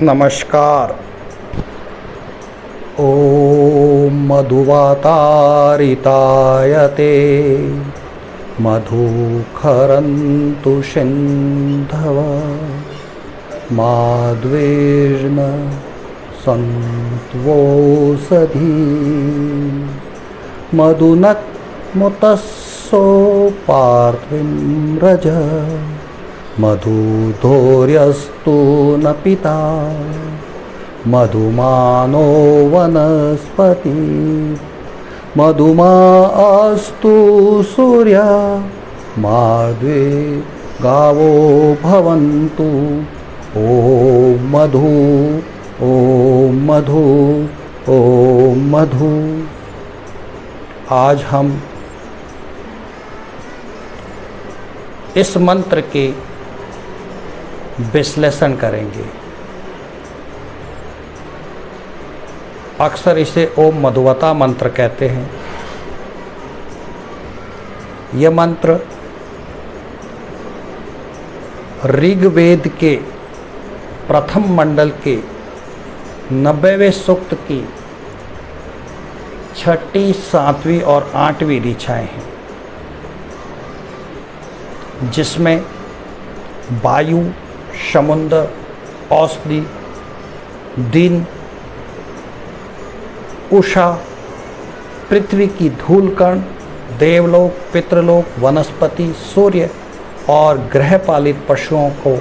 नमस्कार। ओम मधुवातारितायते मधुखरन्तु सिन्धव माद्वेर्न सन्त्वोषधी मधुनक्मुतस्सो पार्थिं रज मधुधोर्यस्तु न पिता मधुमानो वनस्पति मधुमा अस्तु सूर्य माद्वे गावो भवन्तु। ओम मधु ओम मधु ओम मधु। आज हम इस मंत्र के विश्लेषण करेंगे। अक्सर इसे ओम मधुवता मंत्र कहते हैं। यह मंत्र ऋग्वेद के प्रथम मंडल के 90वें सूक्त की 6ठी, 7वीं और 8वीं ऋचाएँ हैं, जिसमें वायु, समुद्र, औषधि, दिन, उषा, पृथ्वी की धूल कण, देवलोक, पितृलोक, वनस्पति, सूर्य और गृहपालित पशुओं को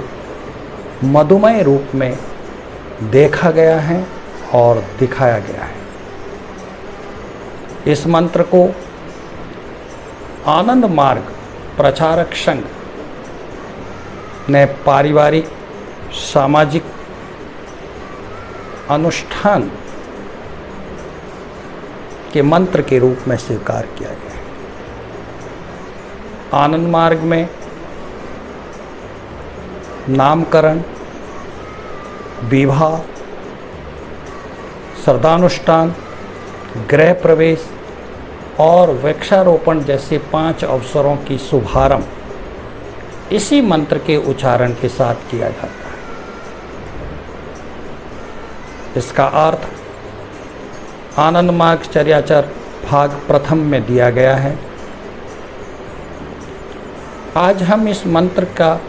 मधुमय रूप में देखा गया है और दिखाया गया है। इस मंत्र को आनंद मार्ग प्रचारक संघ ने पारिवारिक सामाजिक अनुष्ठान के मंत्र के रूप में स्वीकार किया गया है। आनंद मार्ग में नामकरण, विवाह, श्रद्धानुष्ठान, गृह प्रवेश और वृक्षारोपण जैसे 5 अवसरों की शुभारंभ इसी मंत्र के उच्चारण के साथ किया जाता है। इसका अर्थ आनंद मार्ग चर्याचर भाग प्रथम में दिया गया है। आज हम इस मंत्र का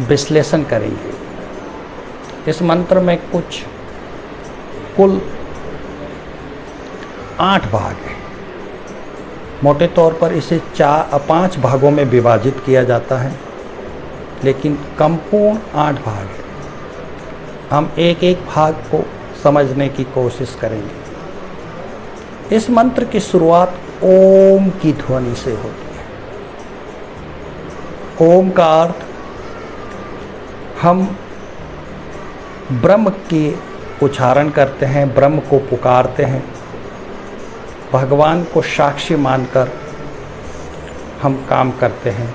विश्लेषण करेंगे। इस मंत्र में कुल 8 भाग हैं। मोटे तौर पर इसे 5 भागों में विभाजित किया जाता है, लेकिन संपूर्ण 8 भाग है। हम एक एक भाग को समझने की कोशिश करेंगे। इस मंत्र की शुरुआत ओम की ध्वनि से होती है। ओम का अर्थ हम ब्रह्म के उच्चारण करते हैं, ब्रह्म को पुकारते हैं, भगवान को साक्षी मानकर हम काम करते हैं।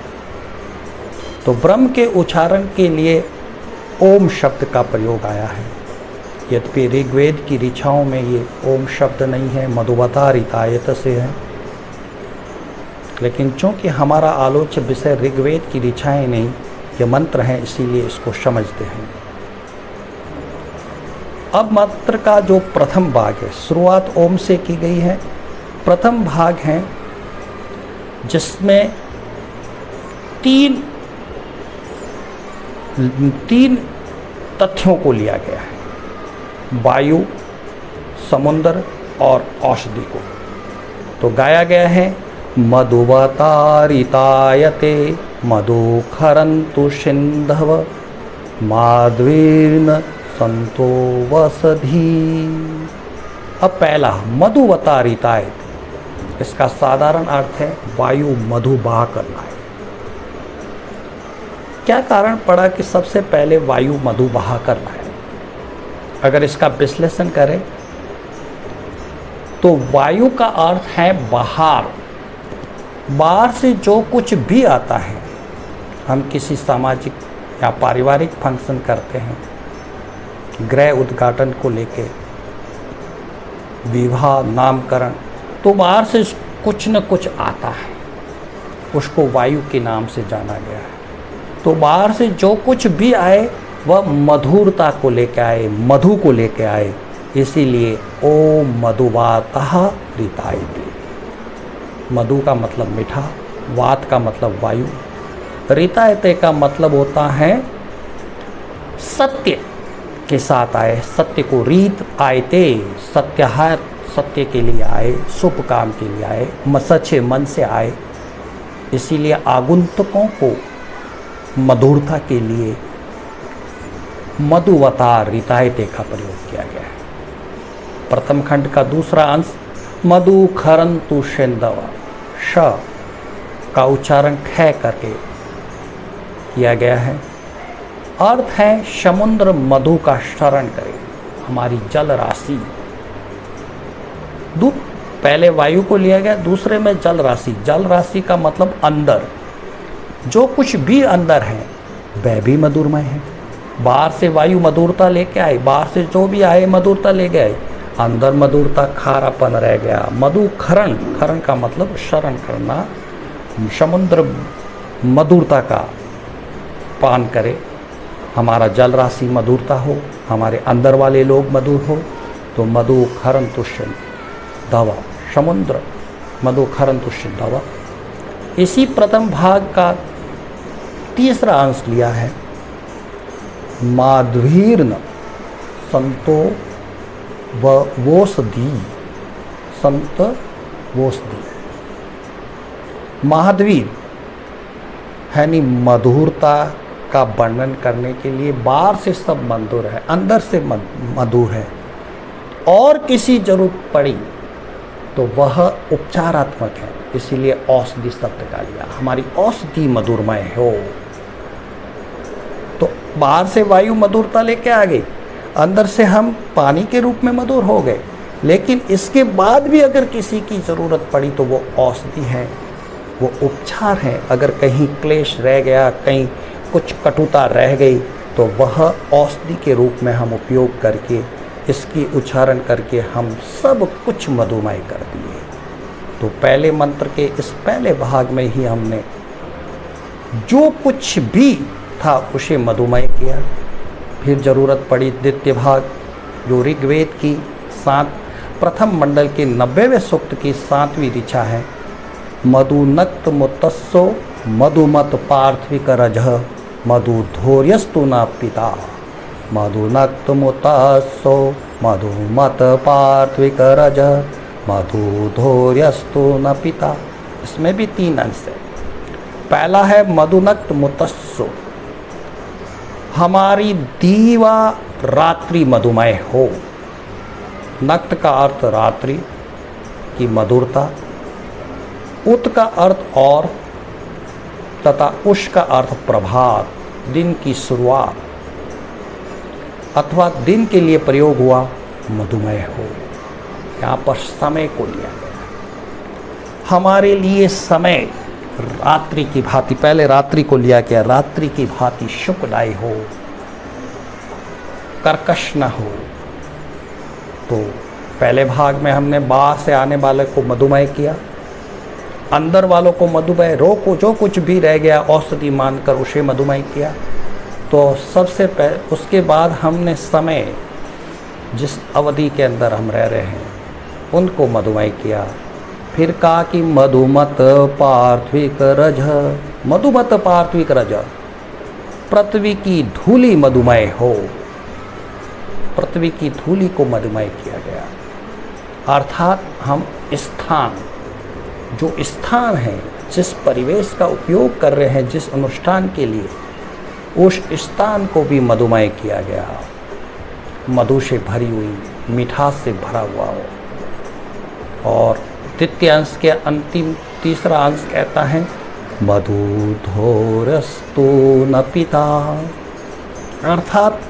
तो ब्रह्म के उच्चारण के लिए ओम शब्द का प्रयोग आया है। यद्यपि ऋग्वेद की ऋचाओं में ये ओम शब्द नहीं है, मधुवता रितायत से है, लेकिन चूँकि हमारा आलोच्य विषय ऋग्वेद की ऋचाएँ नहीं, ये मंत्र हैं, इसीलिए इसको समझते हैं। अब मंत्र का जो प्रथम भाग है, शुरुआत ओम से की गई है। प्रथम भाग है जिसमें तीन तथ्यों को लिया गया है: वायु, समुद्र और औषधि को। तो गाया गया है मधुवतारितायते मधुखरन्तु सिन्धव माद्वेर्न सन्तो वसधी। अब पहला मधुवतारितायते, इसका साधारण अर्थ है वायु मधु बहा करना है। क्या कारण पड़ा कि सबसे पहले वायु मधु बहा करना है? अगर इसका विश्लेषण करें तो वायु का अर्थ है बाहर। बाहर से जो कुछ भी आता है, हम किसी सामाजिक या पारिवारिक फंक्शन करते हैं, गृह उद्घाटन को लेके, विवाह, नामकरण, तो बाहर से कुछ न कुछ आता है, उसको वायु के नाम से जाना गया है। तो बाहर से जो कुछ भी आए वह मधुरता को लेके आए, मधु को लेके आए। इसीलिए ओम मधुवातः ऋतायते। मधु का मतलब मीठा, वात का मतलब वायु, ऋतायते का मतलब होता है सत्य के साथ आए, सत्य को रीत आयते, सत्याहत, सत्य के लिए आए, शुभ काम के लिए आए, सच्चे मन से आए। इसीलिए आगुंतकों को मधुरता के लिए मधुवतार ऋतायते का प्रयोग किया गया है। प्रथम खंड का दूसरा अंश मधु खरंतु शेंदव, श का उच्चारण ख करके किया गया है। अर्थ है समुद्र मधु का शरण करे, हमारी जल राशि। पहले वायु को लिया गया, दूसरे में जल राशि। जल राशि का मतलब अंदर, जो कुछ भी अंदर है वह भी मधुरमय है। बाहर से वायु मधुरता लेके आए, बाहर से जो भी आए मधुरता ले गए, अंदर मधुरता खारापन रह गया। मधु खरण, खरण का मतलब शरण करना। समुद्र मधुरता का पान करे, हमारा जल राशि मधुरता हो, हमारे अंदर वाले लोग मधुर हो, तो मधु खरन तुष्यन दवा, समुद्र मधु खरन तुष्यन दवा। इसी प्रथम भाग का तीसरा अंश लिया है माध्वीर्न संतो वोषधि, संत वोषधि। महाद्वीर है नी मधुरता का वर्णन करने के लिए। बाहर से सब मधुर है, अंदर से मधु है, और किसी जरूरत पड़ी तो वह उपचारात्मक है। इसीलिए औषधि शब्द का लिया, हमारी औषधि मधुरमय हो। तो बाहर से वायु मधुरता लेके आ गई, अंदर से हम पानी के रूप में मधुर हो गए, लेकिन इसके बाद भी अगर किसी की ज़रूरत पड़ी तो वो औषधि है, वो उपचार है। अगर कहीं क्लेश रह गया, कहीं कुछ कटुता रह गई, तो वह औषधि के रूप में हम उपयोग करके, इसकी उच्चारण करके हम सब कुछ मधुमय कर दिए। तो पहले मंत्र के इस पहले भाग में ही हमने जो कुछ भी था उसे मधुमय किया। फिर ज़रूरत पड़ी द्वितीय भाग, जो ऋग्वेद की प्रथम मंडल के 90वें सूक्त की 7वीं ऋचा है। मधुनक्त मुतस्सो मधुमत पार्थिक रजः मधुधोर्यस्तु न पिता। मधुनक्त मुतस्सो मधुमत पार्थिक रजः मधुधोर्यस्तु न पिता। इसमें भी 3 अंश है। पहला है मधुनक्त मुतस्सो, हमारी दीवा रात्रि मधुमय हो। नक्त का अर्थ रात्रि की मधुरता, उत का अर्थ और, तथा उष का अर्थ प्रभात, दिन की शुरुआत, अथवा दिन के लिए प्रयोग हुआ मधुमय हो। यहाँ पर समय को लिया गया, हमारे लिए समय रात्रि की भांति, पहले रात्रि को लिया गया, रात्रि की भांति सुखदायी हो, कर्कश न हो। तो पहले भाग में हमने बाहर से आने वाले को मधुमय किया, अंदर वालों को मधुमय, रोग को जो कुछ भी रह गया औषधि मानकर उसे मधुमय किया। तो सबसे पहले, उसके बाद हमने समय, जिस अवधि के अंदर हम रह रहे हैं उनको मधुमय किया। फिर कहा कि मधुमत पार्थिक रज, मधुमत पार्थिक रज, पृथ्वी की धूली मधुमय हो। पृथ्वी की धूली को मधुमय किया गया, अर्थात हम स्थान, जो स्थान है, जिस परिवेश का उपयोग कर रहे हैं जिस अनुष्ठान के लिए, उस स्थान को भी मधुमय किया गया। मधु से भरी हुई, मिठास से भरा हुआ हो। और द्वितीय अंश के अंतिम तीसरा अंश कहता है मधुधोरस्तु न पिता, अर्थात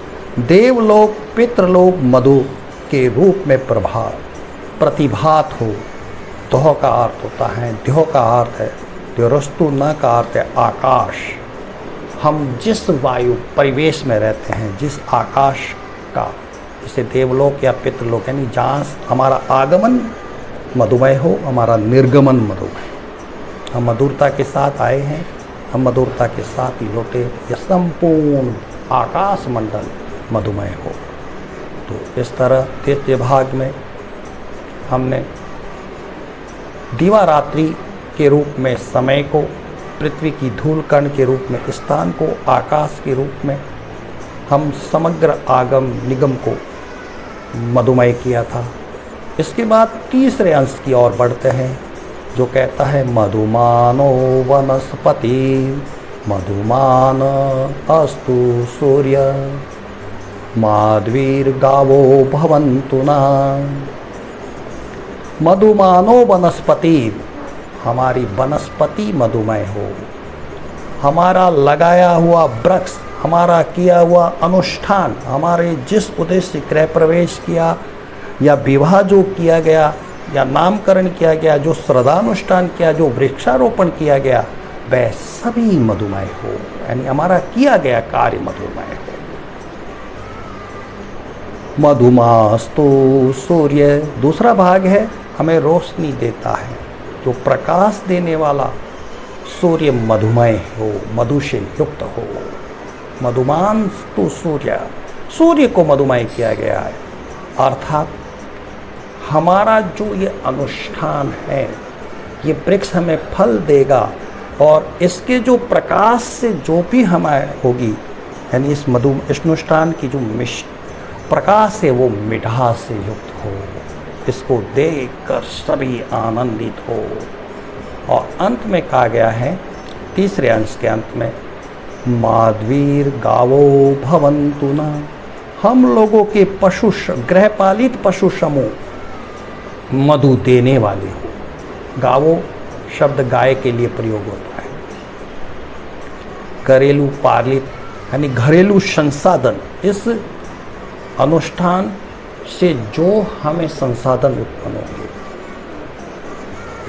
देवलोक पितृलोक मधु के रूप में प्रतिभात हो। दोह का अर्थ होता है, द्योह का अर्थ है, द्योरस्तु न का अर्थ है आकाश। हम जिस वायु परिवेश में रहते हैं, जिस आकाश का, जैसे देवलोक या पितृलोक, यानी जहाँ हमारा आगमन मधुमय हो, हमारा निर्गमन मधुमय। हम मधुरता के साथ आए हैं, हम मधुरता के साथ ही लौटे। यह संपूर्ण आकाश मंडल मधुमय हो। तो इस तरह तृतीय भाग में हमने दिवारात्रि के रूप में समय को, पृथ्वी की धूल कण के रूप में स्थान को, आकाश के रूप में हम समग्र आगम निगम को मधुमय किया था। इसके बाद तीसरे अंश की ओर बढ़ते हैं, जो कहता है मधुमानो वनस्पति मधुमान अस्तु सूर्य माध्वीर्गावो भवन्तु न। मधुमानो वनस्पति, हमारी वनस्पति मधुमय हो, हमारा लगाया हुआ वृक्ष, हमारा किया हुआ अनुष्ठान, हमारे जिस उद्देश्य गृह प्रवेश किया या विवाह जो किया गया या नामकरण किया गया, जो श्रद्धानुष्ठान किया, जो वृक्षारोपण किया गया, वह सभी मधुमय हो, यानी हमारा किया गया कार्य मधुमय हो। मधुमास्तु सूर्य, दूसरा भाग है, हमें रोशनी देता है, जो प्रकाश देने वाला सूर्य मधुमय हो, मधु से युक्त हो। मधुमास्तु सूर्य, सूर्य को मधुमय किया गया है, अर्थात हमारा जो ये अनुष्ठान है, ये वृक्ष हमें फल देगा और इसके जो प्रकाश से जो भी हमें होगी, यानी इस अनुष्ठान की जो प्रकाश है वो मिठास से युक्त हो, इसको देखकर सभी आनंदित हो। और अंत में कहा गया है, तीसरे अंश के अंत में, माध्वीर गावो भवन्तु न, हम लोगों के पशु, गृहपालित पशु समूह मधु देने वाले हो। गावो शब्द गाय के लिए प्रयोग होता है। घरेलू पालित यानी घरेलू संसाधन, इस अनुष्ठान से जो हमें संसाधन उत्पन्न होंगे,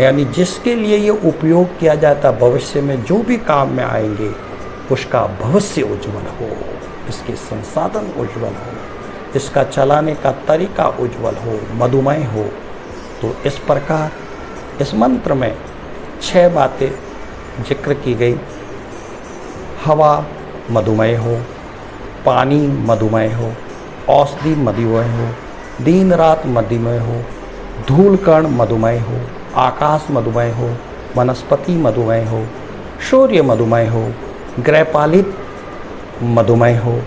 यानी जिसके लिए ये उपयोग किया जाता, भविष्य में जो भी काम में आएंगे, उसका भविष्य उज्जवल हो, इसके संसाधन उज्जवल हो, इसका चलाने का तरीका उज्जवल हो, मधुमय हो। तो इस प्रकार इस मंत्र में 6 बातें जिक्र की गई। हवा मधुमय हो, पानी मधुमय हो, औषधि मधुमय हो, दिन रात मधुमय हो, धूल कण मधुमय हो, आकाश मधुमय हो, वनस्पति मधुमय हो, सूर्य मधुमय हो, गृहपालित मधुमय हो।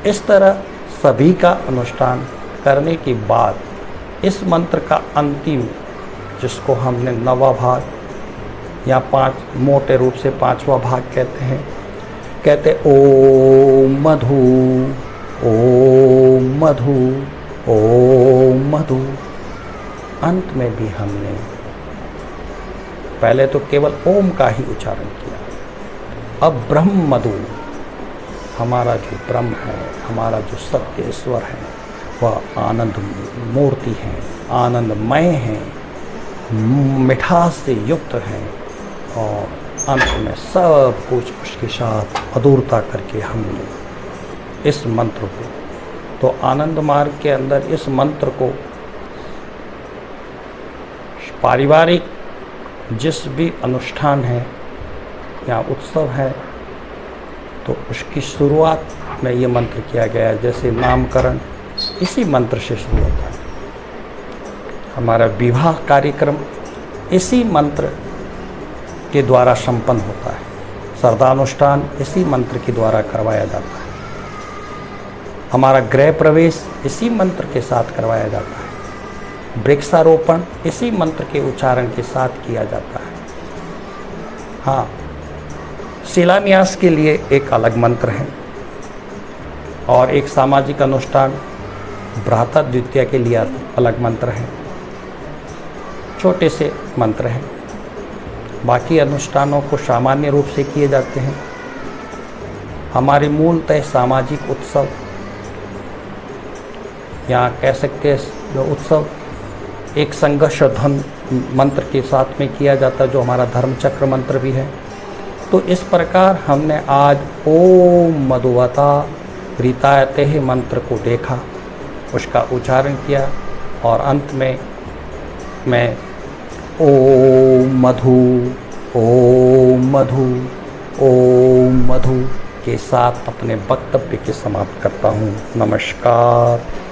इस तरह सभी का अनुष्ठान करने के बाद इस मंत्र का अंतिम, जिसको हमने नवा भाग या 5 मोटे रूप से 5वां भाग कहते हैं, कहते ओम मधु ओम मधु ओम मधु। अंत में भी हमने पहले तो केवल ओम का ही उच्चारण किया, अब ब्रह्म मधु, हमारा जो ब्रह्म है, हमारा जो सत्य ईश्वर है, वह आनंद मूर्ति है, आनंदमय है, मिठास से युक्त है, और अंत में सब कुछ उसके साथ मधुरता करके हमने इस मंत्र को, तो आनंद मार्ग के अंदर इस मंत्र को पारिवारिक जिस भी अनुष्ठान है या उत्सव है, तो उसकी शुरुआत में ये मंत्र किया गया है। जैसे नामकरण इसी मंत्र से शुरू होता है, हमारा विवाह कार्यक्रम इसी मंत्र के द्वारा संपन्न होता है, श्रद्धानुष्ठान इसी मंत्र के द्वारा करवाया जाता है, हमारा गृह प्रवेश इसी मंत्र के साथ करवाया जाता है, वृक्षारोपण इसी मंत्र के उच्चारण के साथ किया जाता है। हाँ, शिलान्यास के लिए एक अलग मंत्र है, और एक सामाजिक अनुष्ठान भ्राता द्वितीया के लिए अलग मंत्र है, छोटे से मंत्र हैं। बाकी अनुष्ठानों को सामान्य रूप से किए जाते हैं। हमारे मूलतः सामाजिक उत्सव, या कह सकते हैं जो उत्सव एक संघर्ष धन मंत्र के साथ में किया जाता है, जो हमारा धर्मचक्र मंत्र भी है। तो इस प्रकार हमने आज ओम मधुवता रीतायते मंत्र को देखा, उसका उच्चारण किया, और अंत में मैं ओम मधु ओम मधु ओम मधु के साथ अपने वक्तव्य के समाप्त करता हूँ। नमस्कार।